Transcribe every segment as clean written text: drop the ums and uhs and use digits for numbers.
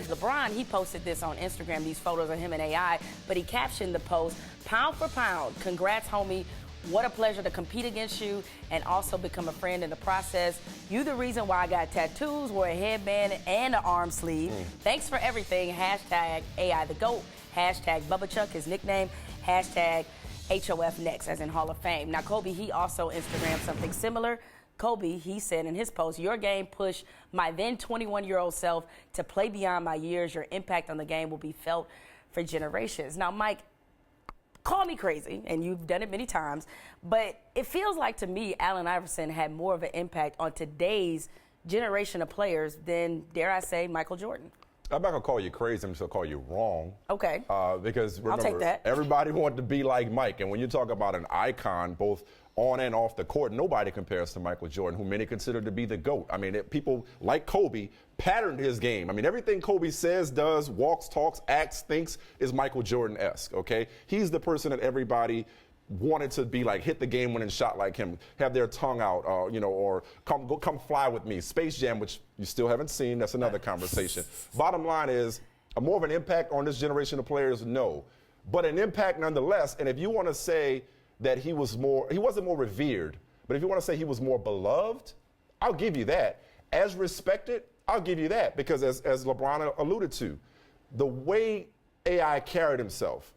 LeBron, he posted this on Instagram, these photos of him and AI, but he captioned the post, "Pound for pound, congrats, homie. What a pleasure to compete against you and also become a friend in the process. You the reason why I got tattoos, wore a headband and an arm sleeve. Thanks for everything. Hashtag AI the GOAT. Hashtag Bubba Chuck, his nickname. Hashtag HOF next, as in Hall of Fame." Now, Kobe, he also Instagrammed something similar. Kobe, he said in his post, "Your game pushed my then 21-year-old self to play beyond my years. Your impact on the game will be felt for generations." Now, Mike, call me crazy, and you've done it many times, but it feels like to me Allen Iverson had more of an impact on today's generation of players than, dare I say, Michael Jordan. I'm not going to call you crazy, I'm just going to call you wrong. Okay. Because remember, I'll take that. Everybody wanted to be like Mike, and when you talk about an icon, both on and off the court, nobody compares to Michael Jordan, who many consider to be the GOAT. I mean, people like Kobe patterned his game. I mean, everything Kobe says, does, walks, talks, acts, thinks is Michael Jordan-esque, okay? He's the person that everybody wanted to be like, hit the game-winning shot like him, have their tongue out, or come fly with me. Space Jam, which you still haven't seen, that's another conversation. Bottom line is, more of an impact on this generation of players, no. But an impact nonetheless, and if you want to say that he wasn't more revered, but if you want to say he was more beloved, I'll give you that. As respected, I'll give you that, because as LeBron alluded to, the way AI carried himself,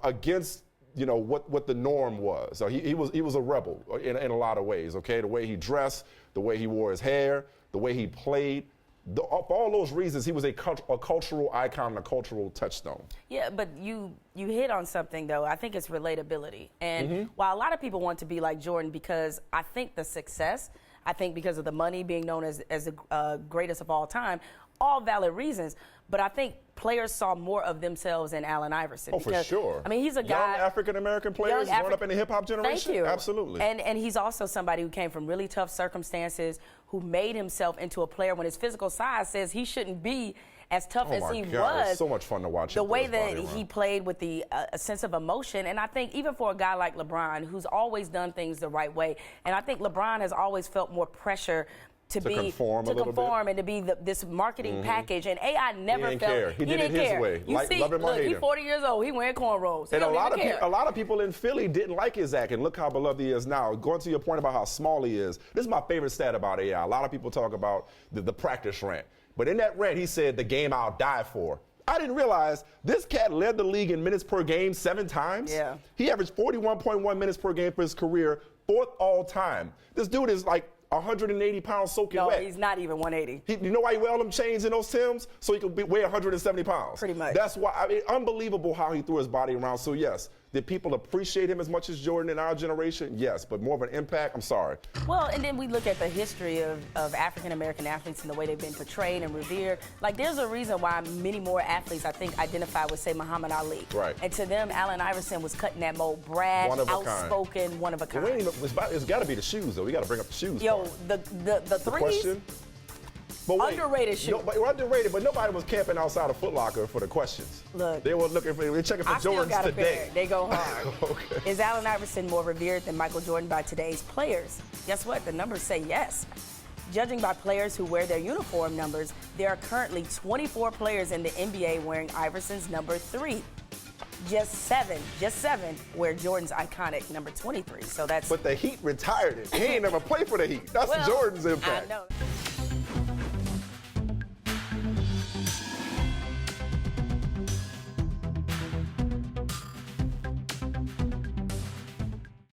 against what the norm was. So he was a rebel in a lot of ways, okay? The way he dressed, the way he wore his hair, the way he played. For all those reasons, he was a cultural icon and a cultural touchstone. Yeah, but you hit on something, though. I think it's relatability. And while a lot of people want to be like Jordan, because I think the success, I think because of the money, being known as the greatest of all time, all valid reasons. But I think players saw more of themselves in Allen Iverson. Oh, for sure. I mean, he's a guy. Young African-American players growing up in the hip-hop generation? Thank you. Absolutely. And he's also somebody who came from really tough circumstances, who made himself into a player when his physical size says he shouldn't be as tough as he was. It's so much fun to watch. The way that he played with a sense of emotion. And I think even for a guy like LeBron, who's always done things the right way, and I think LeBron has always felt more pressure to conform and to be this marketing package, and AI never didn't felt care. He did it his way. Love him or hate him. He's 40 years old. He wearing cornrows. And a lot of people in Philly didn't like his act, and look how beloved he is now. Going to your point about how small he is, this is my favorite stat about AI. A lot of people talk about the practice rant, but in that rant he said, "The game I'll die for." I didn't realize this cat led the league in minutes per game 7 times. Yeah. He averaged 41.1 minutes per game for his career, 4th all time. This dude is like 180 pounds soaking wet. No, he's not even 180. You know why he wear all them chains and those Timbs? So he could weigh 170 pounds. Pretty much. That's why, I mean, unbelievable how he threw his body around. So yes, did people appreciate him as much as Jordan in our generation? Yes, but more of an impact? I'm sorry. Well, and then we look at the history of African-American athletes and the way they've been portrayed and revered. Like, there's a reason why many more athletes, I think, identify with, say, Muhammad Ali. Right. And to them, Allen Iverson was cutting that mold. Brash, outspoken, one of a kind. It's got to be the shoes, though. We got to bring up the shoes. Yo, the threes. Question. But wait, underrated shoe. Underrated, but nobody was camping outside of Foot Locker for the questions. Look, they were checking for Jordans today. They go hard. Okay. Is Allen Iverson more revered than Michael Jordan by today's players? Guess what? The numbers say yes. Judging by players who wear their uniform numbers, there are currently 24 players in the NBA wearing Iverson's number 3. Just seven wear Jordan's iconic number 23. So that's. But the Heat retired it. He ain't never played for the Heat. That's Jordan's impact. I know.